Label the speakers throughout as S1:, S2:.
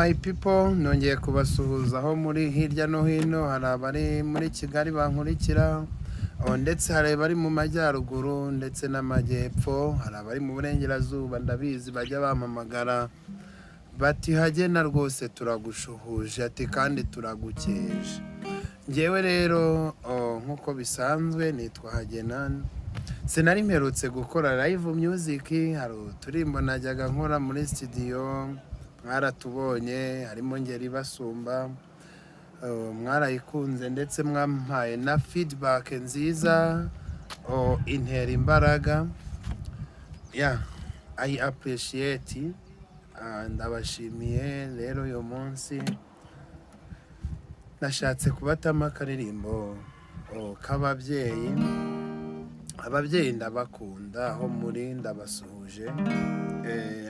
S1: my people nongeye kubasuhuza aho muri hirya no hino. Hari abari muri Kigali bankurikira, ndetse hari abari mu majyaruguru ndetse n'amajyepfo, hari abari mu burengerazuba ndabizi bajya bampamagara bati Hagena rwose turagushuhuje ati kandi turagukeje. Njyewe rero nkuko bisanzwe nitwa Hagena, sinari mperutse gukora live music. Hari uturimbo najyaga nkora muri studio mwaratubonye, harimo Ngeri Basumba, mwarayikunze ndetse mwampaye na feedback nziza, intera imbaraga. I appreciate, ndabashimiye. Rero uyu munsi nashatse kubatama akaririmbo k'ababyeyi. Ababyeyi ndabakunda aho muri, ndabasuhuje.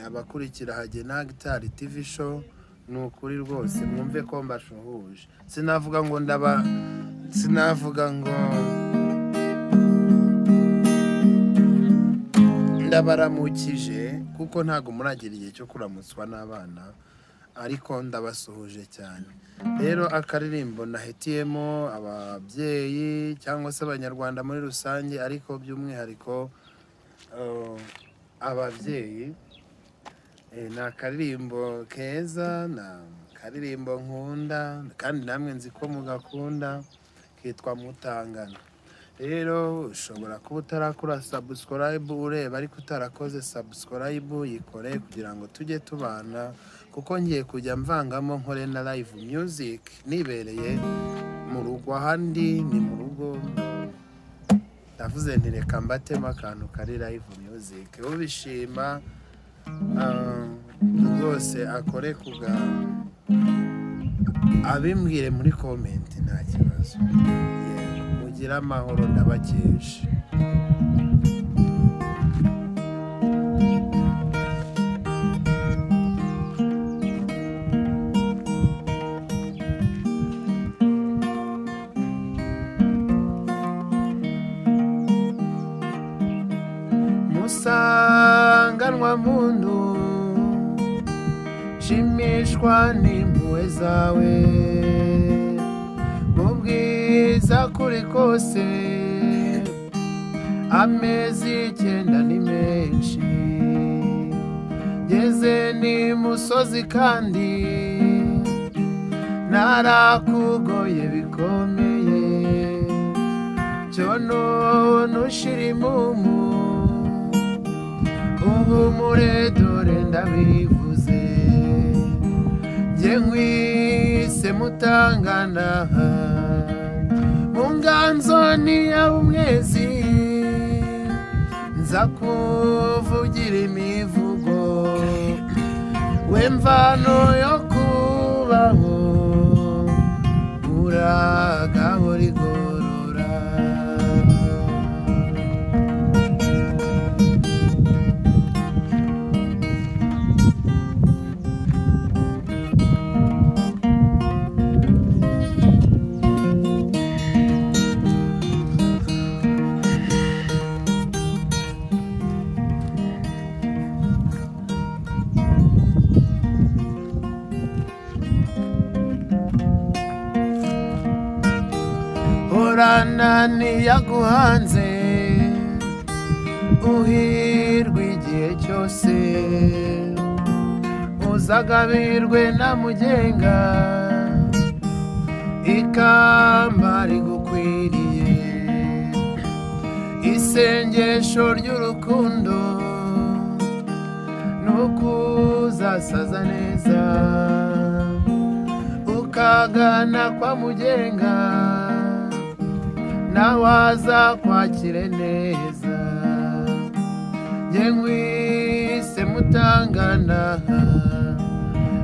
S1: Abakurikira Hagena Guitar TV show, ni ukuri rwose mwumve ko mbashuhuje. Sinavuga ngo ndabaramukije kuko ntago muragira igihe cyo kuramutswa n'abana, ariko ndabasuhuje cyane. Rero akaririmbo nahitiyemo ababyeyi cyangwa se abanyarwanda muri rusange, ariko by'umwihariko ababyeyi. Ni akaririmbo keza, ni akaririmbo nkunda kandi namwe nzi ko mugakunda, kitwa Mutangana. Rero ushobora kuba utarakora subscribe ureba, ariko utarakoze subscribe yikore kugira ngo tujye tubana, kuko ngiye kujya mvangamo nkore na live music nibereye mu rugo. Ahandi ni mu rugo, ndavuze nti reka mbatema akantu kari live music. Ubishima rwose akore abimbwire muri comment, nta kibazo. Mugire amahoro, ndabakeje. Musanganwa muntu, shimishwa n'impuhwe zawe, mu bwiza kuri kose. Amezi 9 ni menshi, ngeze ni musozi kandi narakugoye bikomeye. Cyono nushira imumu, uhumure dore ndabivuze. Jye nkwise Mutangana, mu nganzo n'iy'umwezi, nza kuvugira imivugo, we mvano yo kubaho, uragahora igorora. Horana niyaguhanze, uhirwe igihe cyose, uzagabirwe na mugenga, ikamba rigukwiriye. Isengesho ry'urukundo, nukuzasaza neza, ukagana kwa mugenga, nawaza kwakire neza. Jye nkwise Mutangana,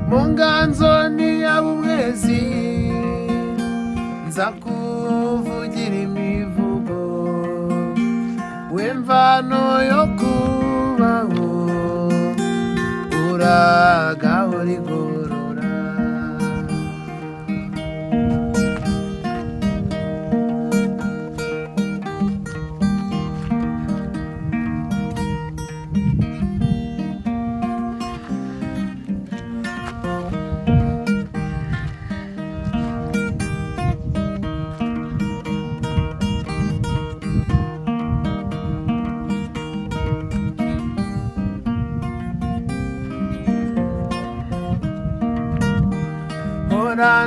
S1: mu nganzo n'iy'umwezi, nza kuvugira imivugo, we mvano yo kubaho, uragahora igorora.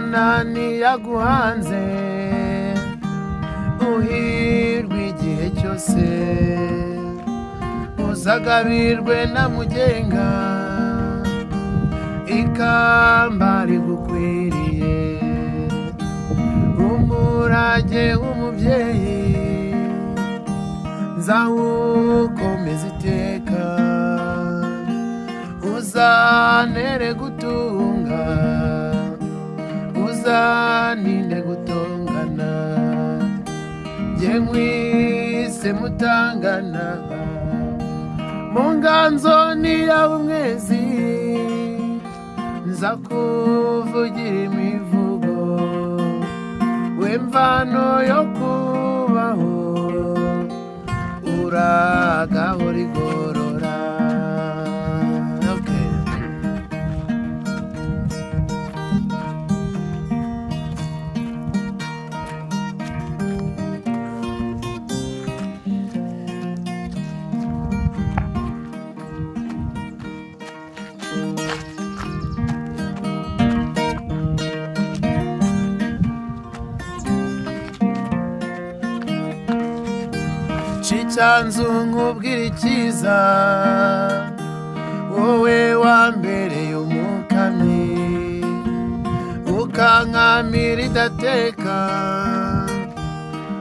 S1: horana niyaguhanze uhirwe igihe cyose uzagabirwe na mugenga ikamba rigukwiriye umurage w'umubyeyi nzawukomeza iteka uzantere gutunga uzaninde gutongana jye nkwise mutangana mu nganzo niyawe umwezi nza kuvugira imivugo w'imvano yo kubaho uragaho rigorora. Cyanzu nkubwira icyiza wowe wambereye umukamyi ukankamira idateka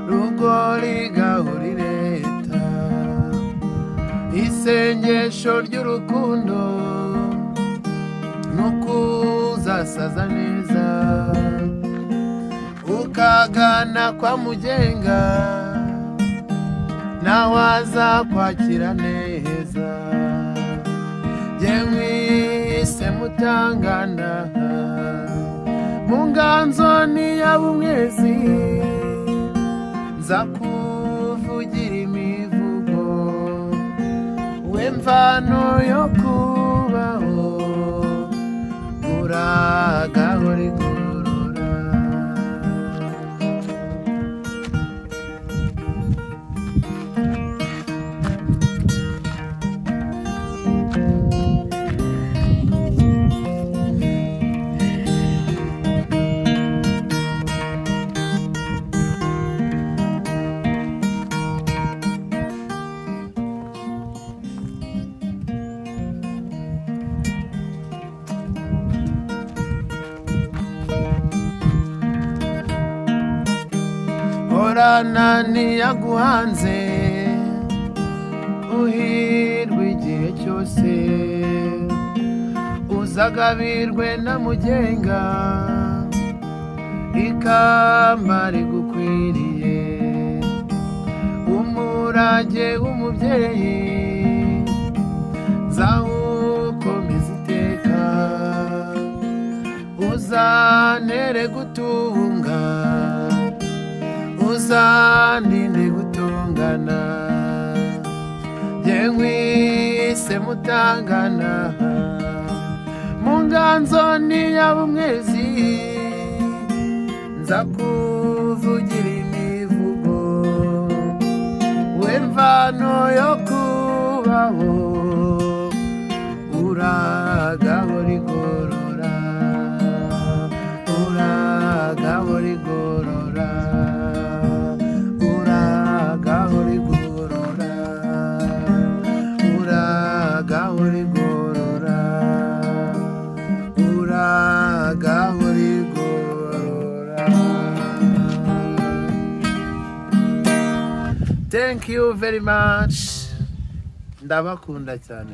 S1: rugori gahori leta isengesho ry'urukundo nukuzasaza neza ukagana kwa mugenga nawaza kwakira neza jye nkwise mutangana mu nganzo niyawe umwezi nza kuvugira imivugo w'imvano yo kubaho uragaho rigorora. horana niyaguhanze uhirwe igihe cyose uzagabirwe na mugenga ikamba rigukwiriye umurage w'umubyeyi nzawukomeza iteka uzantere gutunga uzaninde gutongana jye nkwise mutangana mu nganzo niyawe umwezi nza kuvugira imivugo w'imvano yo kubaho uragaho rigorora uragaho rigorora uragaho rigorora uragaho rigorora uragaho rigorora. Thank you very much ndabakunda cyane.